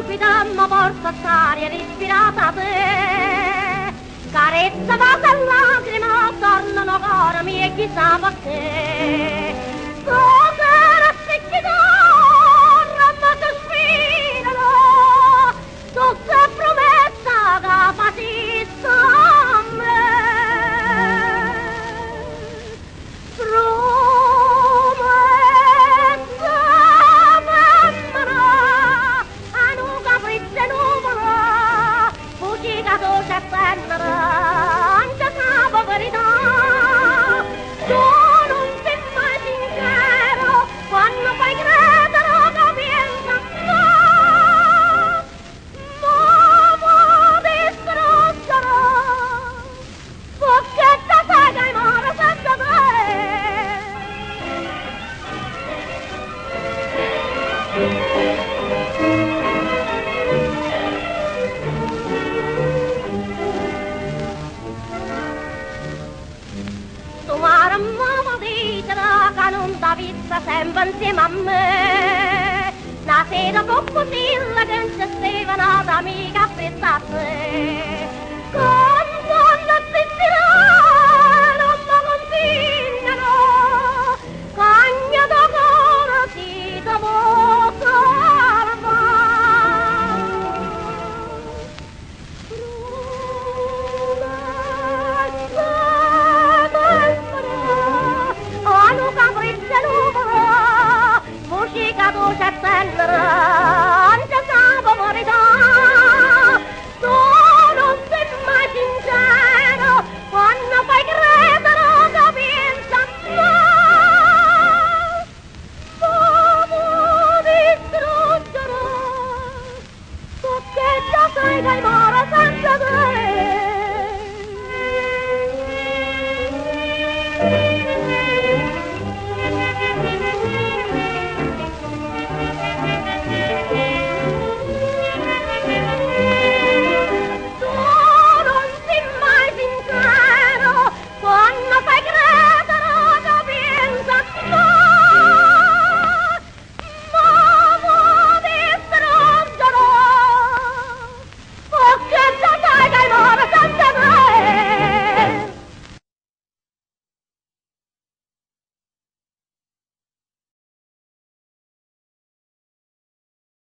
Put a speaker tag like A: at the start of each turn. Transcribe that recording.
A: stupida ma porta st'aria respirata a te. Carezza, vaso e lacrime tornano cora mia e chissà perché. Stasera spicchi d'oro ma che sfidano, tutte promessa che facista a me. Dolce e tenera, anche se la verità, sono un tema sincero, quando fai credere che pensa a ma distruggerò, perché sai che muore senza mamma ditela che non da vita sempre insieme a me. La sera poco silla che non ci stava nata mica a pensare.